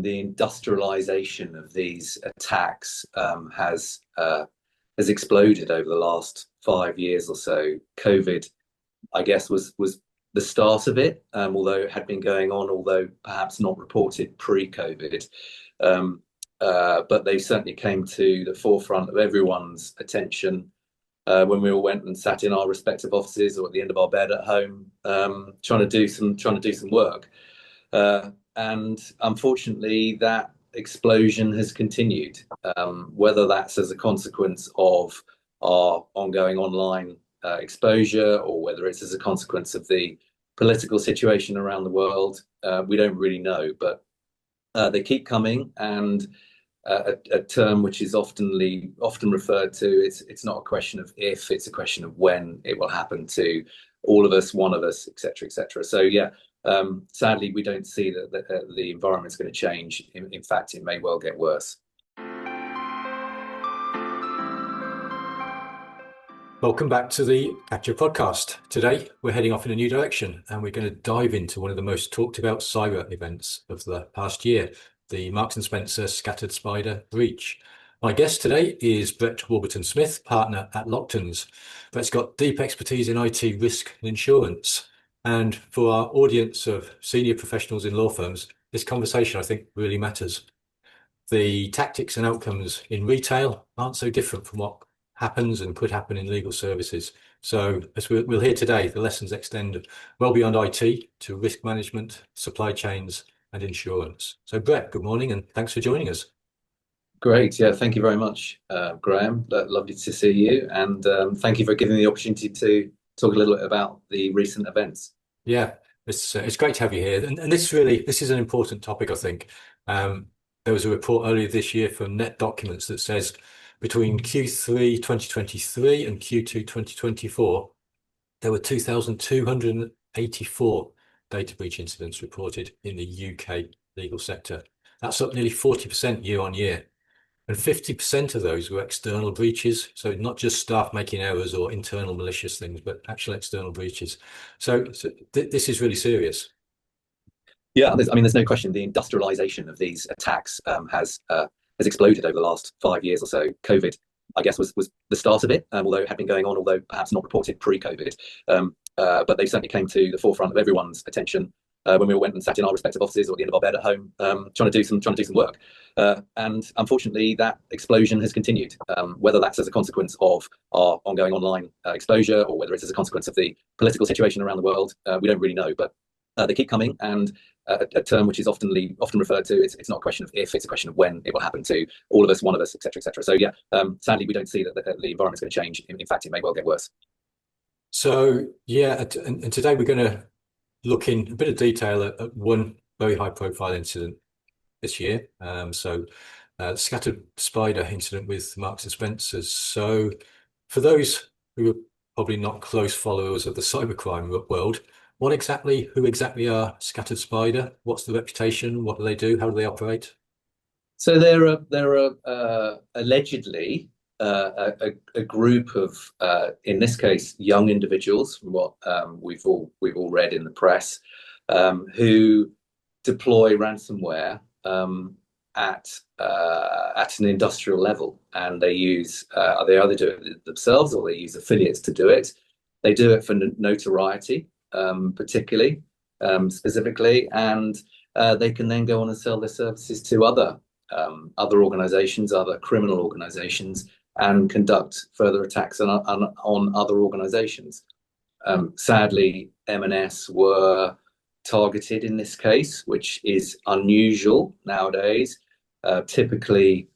The industrialization of these attacks has exploded over the last 5 years or so. COVID, I guess, was the start of it, although it had been going on, although perhaps not reported pre-COVID. But they certainly came to the forefront of everyone's attention when we all went and sat in our respective offices or at the end of our bed at home, trying to do some work. And unfortunately, that explosion has continued, whether that's as a consequence of our ongoing online exposure or whether it's as a consequence of the political situation around the world. We don't really know, but they keep coming. And a term which is often referred to, it's not a question of if, it's a question of when it will happen to all of us, one of us, etc., etc. So yeah, sadly, we don't see that the environment's going to change. In fact, it may well get worse. Welcome back to the Catcher podcast. Today, we're heading off in a new direction and we're going to dive into one of the most talked about cyber events of the past year, the Marks & Spencer Scattered Spider breach. My guest today is Brett Warburton-Smith, partner at Loctons. Brett's got deep expertise in IT risk and insurance. And for our audience of senior professionals in law firms, this conversation, I think, really matters. The tactics and outcomes in retail aren't so different from what happens and could happen in legal services. So as we'll hear today, the lessons extend well beyond IT to risk management, supply chains, and insurance. So Brett, good morning and thanks for joining us. Great. Yeah, thank you very much, Graham. Lovely to see you. And thank you for giving me the opportunity to talk a little bit about the recent events. Yeah, it's great to have you here. And this is an important topic, I think. There was a report earlier this year from Net Documents that says between Q3 2023 and Q2 2024, there were 2,284 data breach incidents reported in the UK legal sector. That's up nearly 40% year on year. And 50% of those were external breaches. So not just staff making errors or internal malicious things, but actual external breaches. So this is really serious. Yeah, there's no question the industrialization of these attacks has exploded over the last 5 years or so. COVID, I guess, was the start of it, although it had been going on, although perhaps not reported pre-COVID. But they certainly came to the forefront of everyone's attention when we all went and sat in our respective offices or at the end of our bed at home, trying to do some work. And unfortunately, that explosion has continued, whether that's as a consequence of our ongoing online exposure or whether it's as a consequence of the political situation around the world. We don't really know, but they keep coming. And a term which is often referred to, it's not a question of if, it's a question of when it will happen to all of us, one of us, etc., etc. So yeah, sadly, we don't see that the environment's going to change. In fact, it may well get worse. So yeah, and today we're going to look in a bit of detail at one very high profile incident this year. So the Scattered Spider incident with Marks & Spencer's. So for those who are probably not close followers of the cybercrime world, who exactly are Scattered Spider? What's the reputation? What do they do? How do they operate? So they're allegedly a group of, in this case, young individuals, from what we've all read in the press, who deploy ransomware at an industrial level, and they either do it themselves or they use affiliates to do it. They do it for notoriety. Particularly, specifically, and they can then go on and sell their services to other organizations, other criminal organizations, and conduct further attacks on other organizations. Sadly, M&S were targeted in this case, which is unusual nowadays. Typically,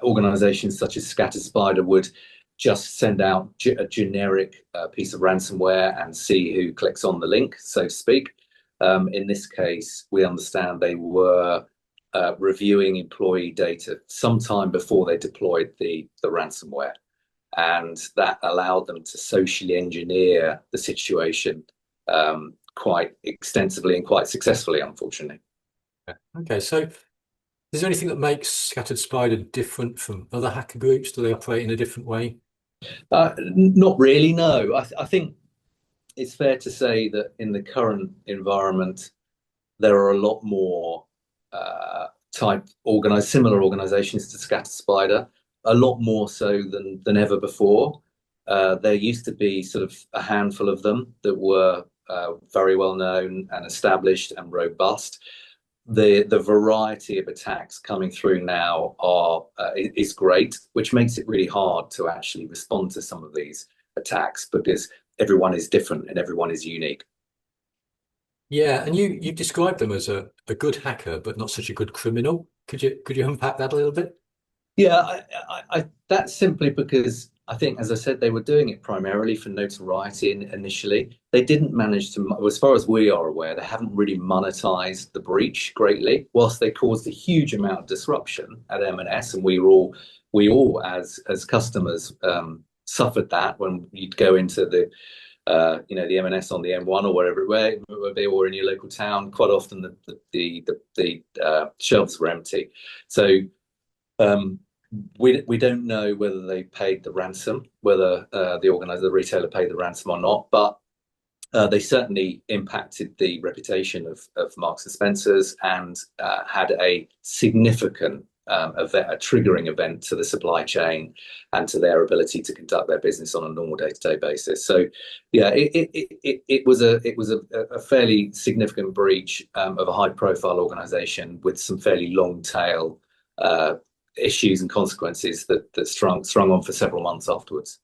organizations such as Scattered Spider would just send out a generic piece of ransomware and see who clicks on the link, so to speak. In this case, we understand they were reviewing employee data sometime before they deployed the ransomware. And that allowed them to socially engineer the situation quite extensively and quite successfully, unfortunately. Okay, so is there anything that makes Scattered Spider different from other hacker groups? Do they operate in a different way? Not really, no. I think it's fair to say that in the current environment, there are a lot more similar organizations to Scatter Spider, a lot more so than ever before. There used to be sort of a handful of them that were very well known and established and robust. The variety of attacks coming through now is great, which makes it really hard to actually respond to some of these attacks because everyone is different and everyone is unique. Yeah, and you described them as a good hacker, but not such a good criminal. Could you unpack that a little bit? Yeah, that's simply because I think, as I said, they were doing it primarily for notoriety initially. They didn't manage to, as far as we are aware, they haven't really monetized the breach greatly, whilst they caused a huge amount of disruption at M&S, and we all as customers suffered that when you'd go into the M&S on the M1 or wherever they were in your local town. Quite often the shelves were empty. So we don't know whether they paid the ransom, whether the retailer paid the ransom or not, but they certainly impacted the reputation of Marks and Spencers and had a significant a triggering event to the supply chain and to their ability to conduct their business on a normal day-to-day basis. So, yeah, it was a fairly significant breach of a high-profile organisation with some fairly long tail issues and consequences that strung on for several months afterwards.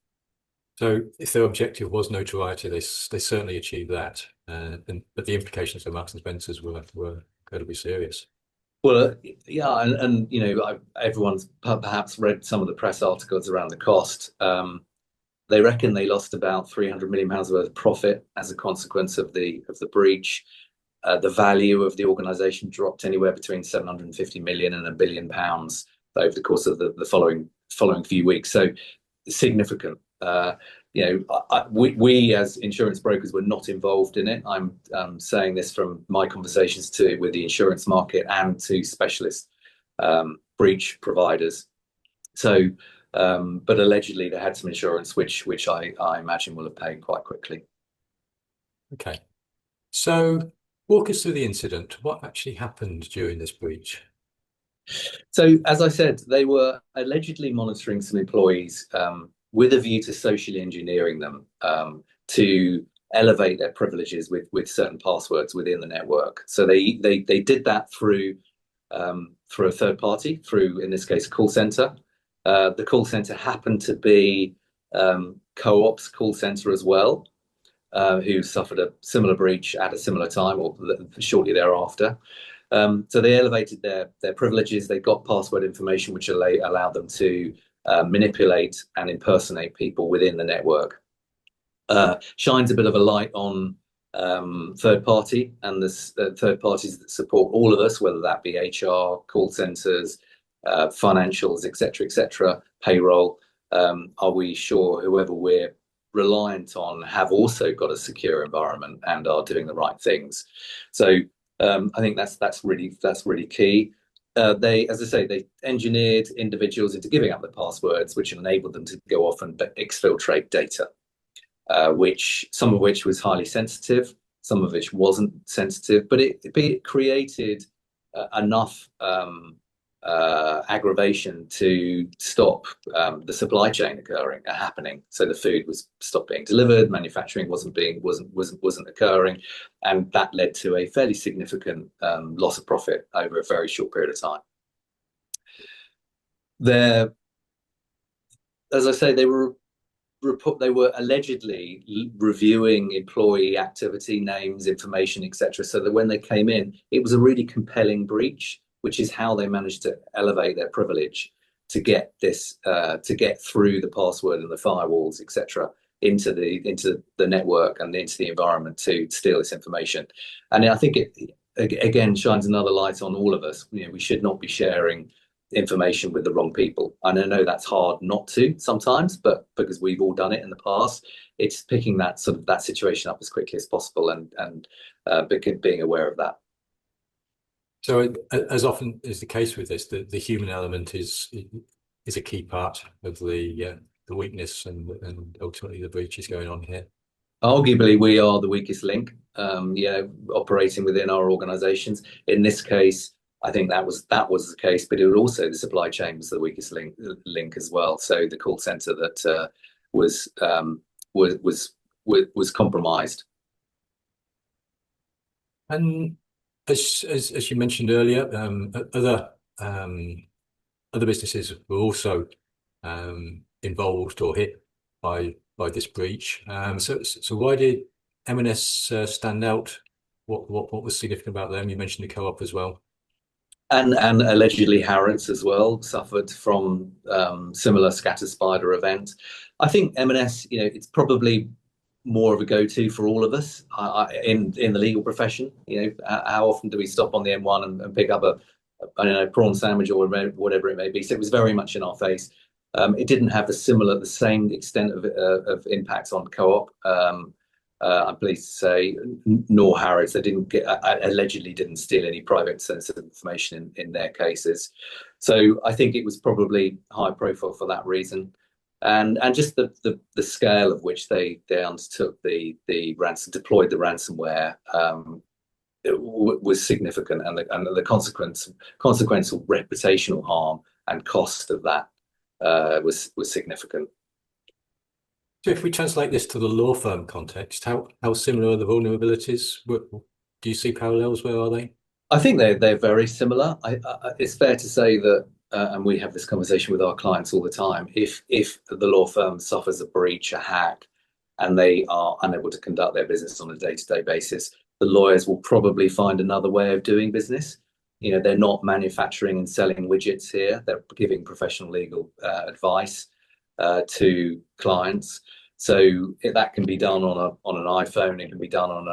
So, if their objective was notoriety, they certainly achieved that, but the implications for Marks and Spencers were incredibly serious. Well, yeah, and everyone's perhaps read some of the press articles around the cost. They reckon they lost about £300 million worth of profit as a consequence of the breach. The value of the organisation dropped anywhere between 750 million and £1 billion over the course of the following few weeks. So significant. We as insurance brokers were not involved in it. I'm saying this from my conversations with the insurance market and to specialist breach providers. So, but allegedly they had some insurance, which I imagine will have paid quite quickly. Okay, so walk us through the incident. What actually happened during this breach? So, as I said, they were allegedly monitoring some employees with a view to socially engineering them to elevate their privileges with certain passwords within the network. So they did that through a third party, through, in this case, a call center. The call center happened to be Co-op's call center as well, who suffered a similar breach at a similar time or shortly thereafter. So they elevated their privileges. They got password information, which allowed them to manipulate and impersonate people within the network. Shines a bit of a light on third party and the third parties that support all of us, whether that be HR, call centers, financials, etc., payroll. Are we sure whoever we're reliant on have also got a secure environment and are doing the right things? So I think that's really key. They, as I say, they engineered individuals into giving up their passwords, which enabled them to go off and exfiltrate data, some of which was highly sensitive, some of which wasn't sensitive, but it created enough aggravation to stop the supply chain happening. So the food was stopped being delivered, manufacturing wasn't occurring, and that led to a fairly significant loss of profit over a very short period of time. As I say, they were allegedly reviewing employee activity, names, information, etc., so that when they came in, it was a really compelling breach, which is how they managed to elevate their privilege to get through the password and the firewalls, etc., into the network and into the environment to steal this information. And I think it again shines another light on all of us. We should not be sharing information with the wrong people. And I know that's hard not to sometimes, but because we've all done it in the past, it's picking that situation up as quickly as possible and being aware of that. So, as often is the case with this, the human element is a key part of the weakness and ultimately the breach is going on here. Arguably, we are the weakest link, operating within our organizations. In this case, I think that was the case, but it was also the supply chain was the weakest link as well. So the call center that was was was was compromised. And as you mentioned earlier, um, other businesses were also involved or hit by this breach. So why did M&S stand out? What was significant about them? You mentioned the co-op as well. And allegedly Harrods as well suffered from similar scatter spider event. I think M&S, it's probably more of a go-to for all of us in the legal profession. How often do we stop on the M1 and pick up a I don't know, prawn sandwich or whatever it may be? So it was very much in our face. It didn't have the same extent of impact on co-op. I'm pleased to say, nor Harrods. They didn't allegedly didn't steal any private sensitive information in their cases. So I think it was probably high profile for that reason, and just the scale of which they undertook the deployed the ransomware. Was significant, and the consequential reputational harm and cost of that was significant. So if we translate this to the law firm context, how similar are the vulnerabilities? Do you see parallels? Where are they? I think they're very similar. It's fair to say that, and we have this conversation with our clients all the time. If the law firm suffers a breach, a hack, and they are unable to conduct their business on a day-to-day basis, the lawyers will probably find another way of doing business. They're not manufacturing and selling widgets here. They're giving professional legal advice to clients. So that can be done on an iPhone. It can be done on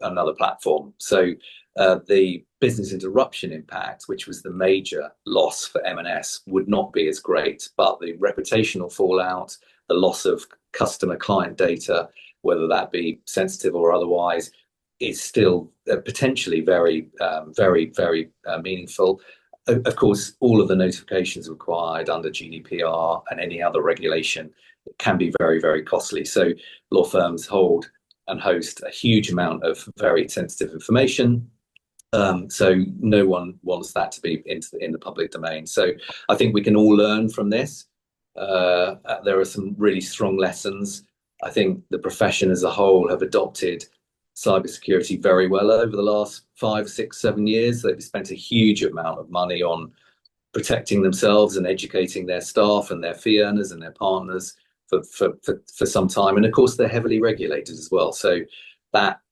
another platform. So the business interruption impact, which was the major loss for M&S, would not be as great. But the reputational fallout, the loss of customer client data, whether that be sensitive or otherwise, is still potentially very, very meaningful. Of course, all of the notifications required under GDPR and any other regulation can be very, very costly. So law firms hold and host a huge amount of very sensitive information. So no one wants that to be in the public domain. So I think we can all learn from this. There are some really strong lessons. I think the profession as a whole have adopted cybersecurity very well over the last 5, 6, 7 years. They've spent a huge amount of money on protecting themselves and educating their staff and their fee earners and their partners for some time. And of course, they're heavily regulated as well. So that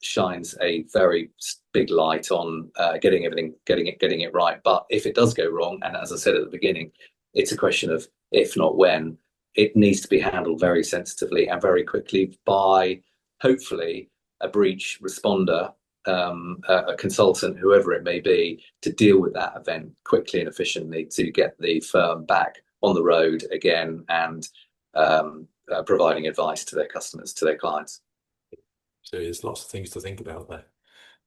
shines a very big light on getting it right. But if it does go wrong, and as I said at the beginning, it's a question of if not when, it needs to be handled very sensitively and very quickly by hopefully a breach responder, a consultant, whoever it may be, to deal with that event quickly and efficiently to get the firm back on the road again and providing advice to their customers, to their clients. So there's lots of things to think about there.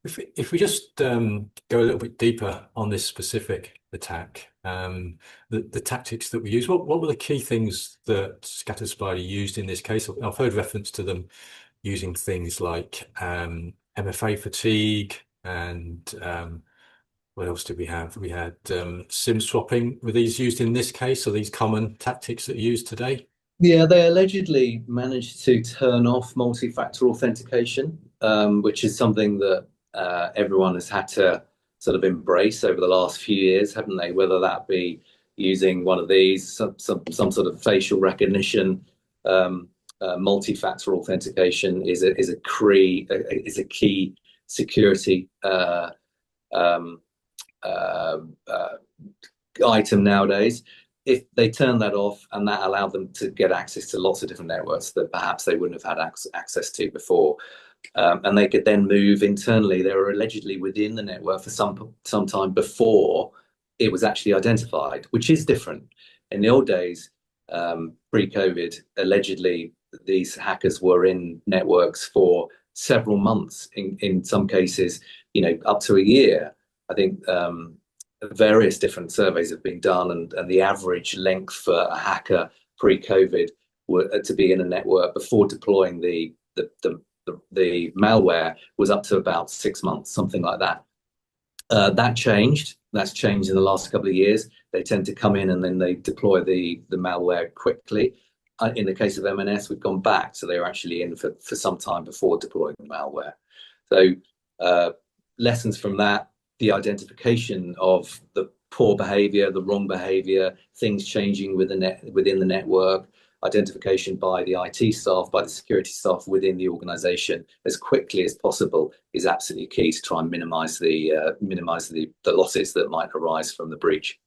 If we just go a little bit deeper on this specific attack, the tactics that we use, what were the key things that Scattered Spider used in this case? I've heard reference to them using things like MFA fatigue and what else did we have? We had SIM swapping. Were these used in this case? Are these common tactics that are used today? Yeah, they allegedly managed to turn off multi-factor authentication, which is something that everyone has had to sort of embrace over the last few years, haven't they? Whether that be using one of these, some sort of facial recognition, multi-factor authentication is a key security item nowadays. If they turn that off, and that allowed them to get access to lots of different networks that perhaps they wouldn't have had access to before, and they could then move internally. They were allegedly within the network for some time before it was actually identified, which is different. In the old days, pre-COVID, allegedly these hackers were in networks for several months, in some cases, up to a year. I think various different surveys have been done, and the average length for a hacker pre-COVID were to be in a network before deploying the the malware was up to about 6 months, something like that. That changed. That's changed in the last couple of years. They tend to come in and then they deploy the malware quickly. In the case of M&S, we've gone back, so they were actually in for some time before deploying the malware. So lessons from that: the identification of the poor behavior, the wrong behavior, things changing within the network, identification by the IT staff, by the security staff within the organization as quickly as possible is absolutely key to try and minimize the losses that might arise from the breach.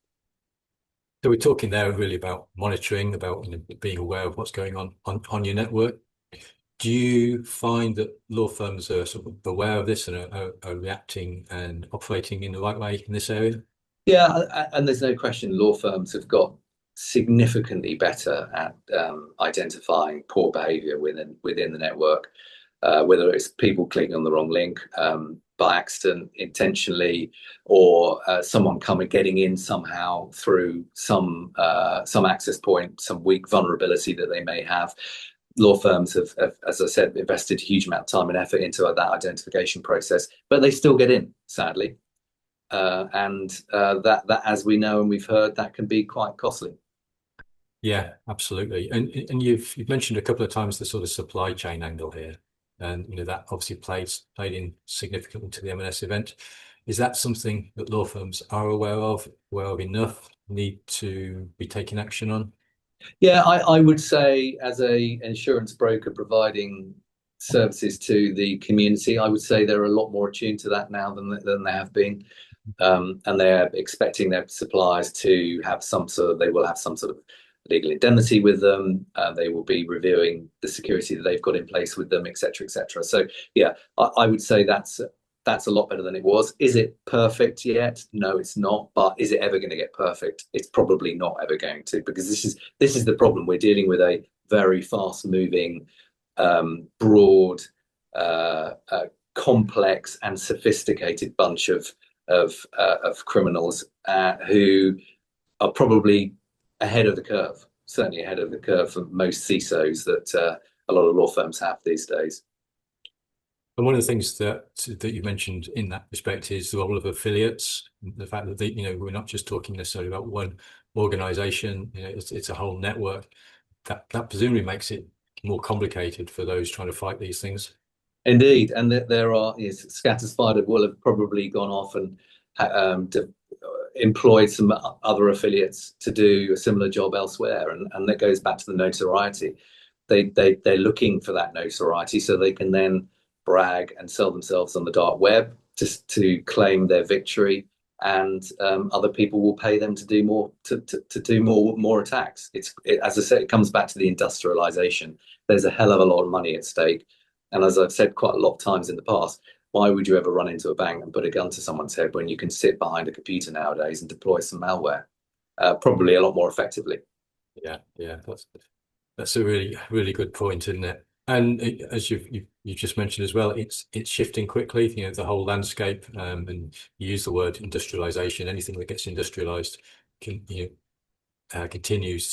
So we're talking there really about monitoring, about being aware of what's going on your network. Do you find that law firms are sort of aware of this and are reacting and operating in the right way in this area? Yeah, and there's no question law firms have got significantly better at identifying poor behavior within the network, whether it's people clicking on the wrong link by accident, intentionally, or someone getting in somehow through some access point, some weak vulnerability that they may have. Law firms have, as I said, invested a huge amount of time and effort into that identification process, but they still get in, sadly. That, as we know and we've heard, that can be quite costly. Yeah, absolutely. And you've mentioned a couple of times the sort of supply chain angle here, and that obviously played in significantly to the M&S event. Is that something that law firms are aware of enough, need to be taking action on? Yeah, I would say as a insurance broker providing services to the community, I would say they're a lot more attuned to that now than they have been. And they're expecting their suppliers to have they will have some sort of legal indemnity with them. They will be reviewing the security that they've got in place with them, etc., etc. So yeah, I would say that's a lot better than it was. Is it perfect yet? No, it's not. But is it ever going to get perfect? It's probably not ever going to, because this is the problem. We're dealing with a very fast-moving, broad, complex, and sophisticated bunch of criminals who are probably ahead of the curve, certainly ahead of the curve for most CISOs that a lot of law firms have these days. And one of the things that you mentioned in that respect is the role of affiliates, the fact that we're not just talking necessarily about one organization, it's a whole network. That presumably makes it more complicated for those trying to fight these things. Indeed, and there Scattered Spider will have probably gone off and employed some other affiliates to do a similar job elsewhere, and that goes back to the notoriety. They're looking for that notoriety so they can then brag and sell themselves on the dark web just to claim their victory, and other people will pay them to do more attacks. As I said, it comes back to the industrialization. There's a hell of a lot of money at stake. And as I've said quite a lot of times in the past, why would you ever run into a bank and put a gun to someone's head when you can sit behind a computer nowadays and deploy some malware, probably a lot more effectively? Yeah, that's a really, really good point, isn't it? And as you just mentioned as well, it's shifting quickly. The whole landscape, and you use the word industrialization. Anything that gets industrialized continues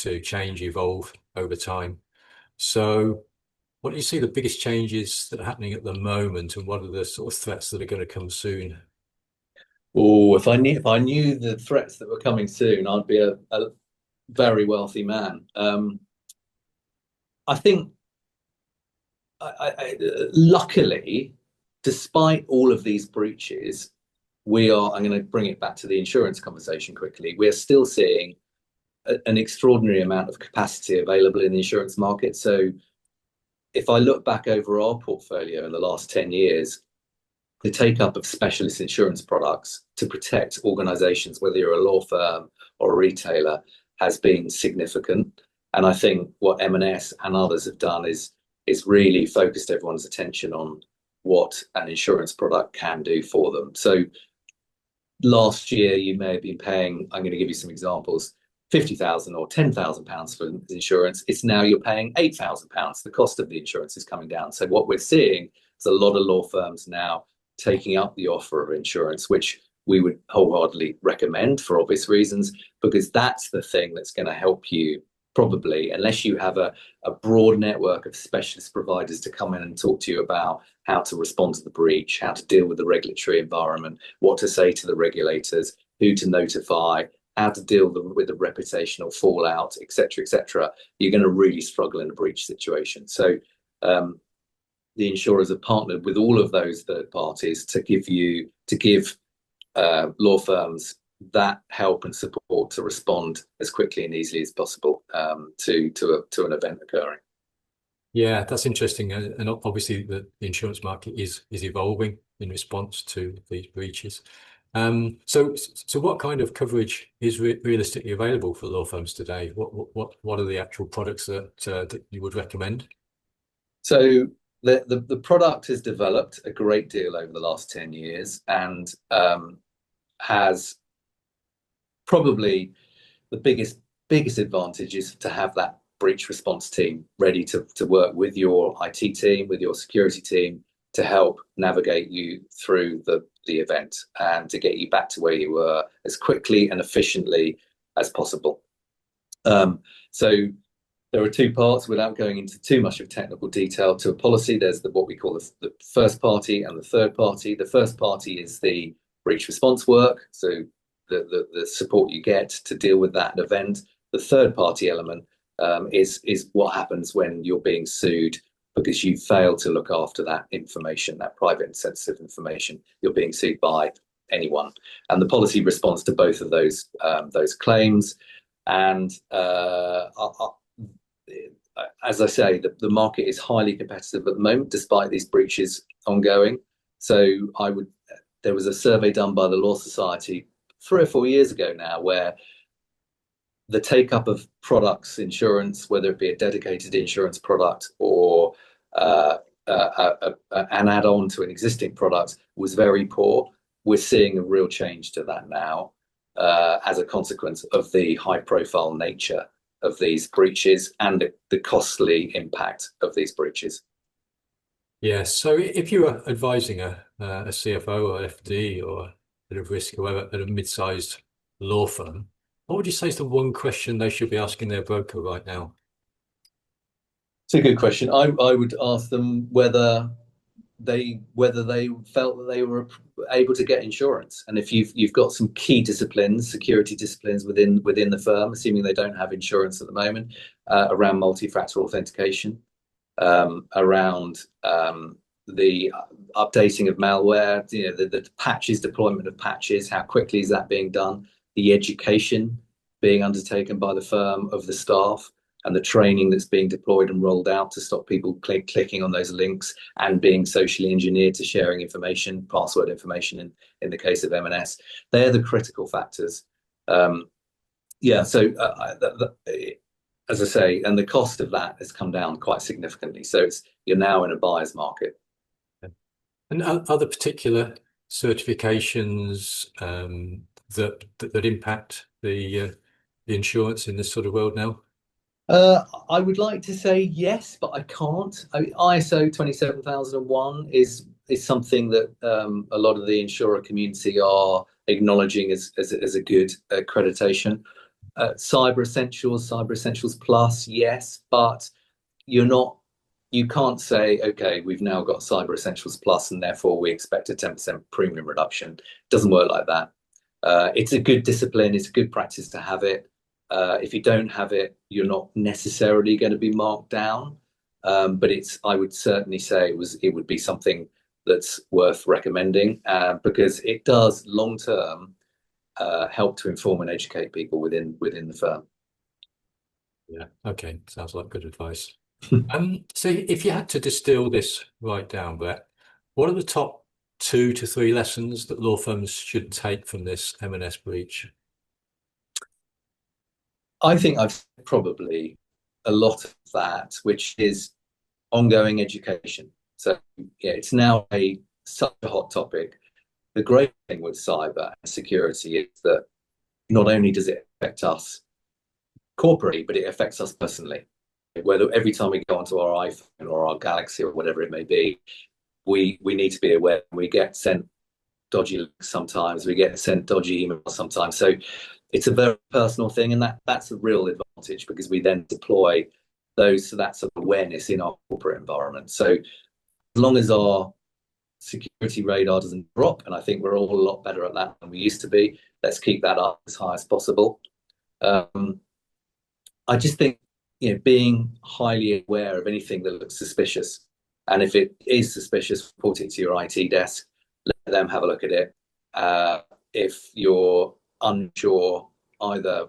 to change, evolve over time. So, what do you see the biggest changes that are happening at the moment, and what are the sort of threats that are going to come soon? Oh, if I knew the threats that were coming soon, I'd be a very wealthy man. I think, luckily, despite all of these breaches, I'm going to bring it back to the insurance conversation quickly. We're still seeing an extraordinary amount of capacity available in the insurance market. So if I look back over our portfolio in the last 10 years, the take-up of specialist insurance products to protect organizations, whether you're a law firm or a retailer, has been significant. And I think what M&S and others have done is really focused everyone's attention on what an insurance product can do for them. So last year, you may have been paying, I'm going to give you some examples, £50,000 or £10,000 for insurance. It's now you're paying £8,000. The cost of the insurance is coming down. So what we're seeing is a lot of law firms now taking up the offer of insurance, which we would wholeheartedly recommend for obvious reasons, because that's the thing that's going to help you probably, unless you have a broad network of specialist providers to come in and talk to you about how to respond to the breach, how to deal with the regulatory environment, what to say to the regulators, who to notify, how to deal with the reputational fallout, etc., you're going to really struggle in a breach situation. So the insurers have partnered with all of those third parties to give law firms that help and support to respond as quickly and easily as possible to an event occurring. Yeah, that's interesting. And obviously the insurance market is evolving in response to these breaches. So what kind of coverage is realistically available for law firms today? What are the actual products that you would recommend? So the product has developed a great deal over the last 10 years and has probably the biggest advantage is to have that breach response team ready to work with your IT team, with your security team, to help navigate you through the event and to get you back to where you were as quickly and efficiently as possible. So there are two parts, without going into too much of technical detail, to a policy. There's what we call the first party and the third party. The first party is the breach response work, so the support you get to deal with that event. The third party element is what happens when you're being sued because you failed to look after that information, that private and sensitive information. You're being sued by anyone, and the policy responds to both of those claims. And as I say, the market is highly competitive at the moment, despite these breaches ongoing. So there was a survey done by the Law Society 3 or 4 years ago now, where the take up of products, insurance, whether it be a dedicated insurance product or an add-on to an existing product, was very poor. We're seeing a real change to that now as a consequence of the high-profile nature of these breaches and the costly impact of these breaches. Yeah, so if you were advising a CFO or FD or head of risk, whoever, at a mid-sized law firm, what would you say is the one question they should be asking their broker right now? It's a good question. I would ask them whether they felt that they were able to get insurance, and if you've got some key disciplines, security disciplines within the firm, assuming they don't have insurance at the moment, around multi-factor authentication, around the updating of malware, the patches, deployment of patches, how quickly is that being done, the education being undertaken by the firm of the staff, and the training that's being deployed and rolled out to stop people clicking on those links and being socially engineered to sharing information, password information in the case of M&S. They're the critical factors. Yeah, so as I say, and the cost of that has come down quite significantly. So you're now in a buyer's market. And are there particular certifications that impact the insurance in this sort of world now? I would like to say yes, but I can't. ISO 27001 is something that a lot of the insurer community are acknowledging as a good accreditation. Cyber Essentials Plus, yes, but you can't say, okay, we've now got Cyber Essentials Plus and therefore we expect a 10% premium reduction. It doesn't work like that. It's a good discipline, it's a good practice to have it. If you don't have it, you're not necessarily going to be marked down. But I would certainly say it would be something that's worth recommending because it does long term help to inform and educate people within the firm. Yeah, okay, sounds like good advice. So if you had to distill this right down, Brett, what are the top 2 to 3 lessons that law firms should take from this M&S breach? I think I've probably a lot of that, which is ongoing education. So yeah, it's now such a hot topic. The great thing with cyber and security is that not only does it affect us corporately, but it affects us personally. Whether every time we go onto our iPhone or our Galaxy or whatever it may be, we need to be aware we get sent dodgy links sometimes. We get sent dodgy emails sometimes. So it's a very personal thing, and that's a real advantage because we then deploy that sort of awareness in our corporate environment. So as long as our security radar doesn't drop, and I think we're all a lot better at that than we used to be, let's keep that up as high as possible. I just think, being highly aware of anything that looks suspicious, and if it is suspicious, report it to your IT desk, let them have a look at it. If you're unsure, either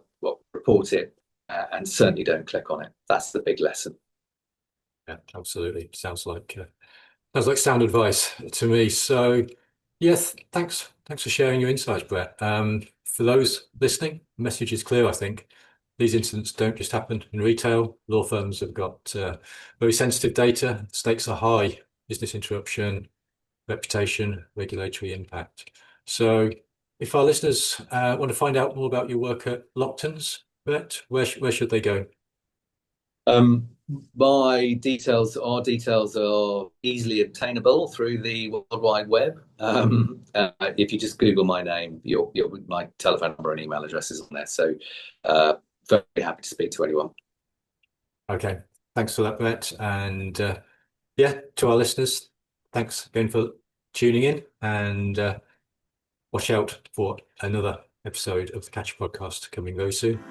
report it and certainly don't click on it. That's the big lesson. Yeah, absolutely. Sounds like sound advice to me. So, yes, thanks for sharing your insights, Brett. For those listening, the message is clear, I think. These incidents don't just happen in retail. Law firms have got very sensitive data. Stakes are high: business interruption, reputation, regulatory impact. So, if our listeners want to find out more about your work at Loctons, Brett, where should they go? Our details are easily obtainable through the World Wide Web. If you just Google my name, my telephone number and email address is on there. So very happy to speak to anyone. Okay, thanks for that, Brett. And to our listeners, thanks again for tuning in, and watch out for another episode of the Catcher Podcast coming very soon.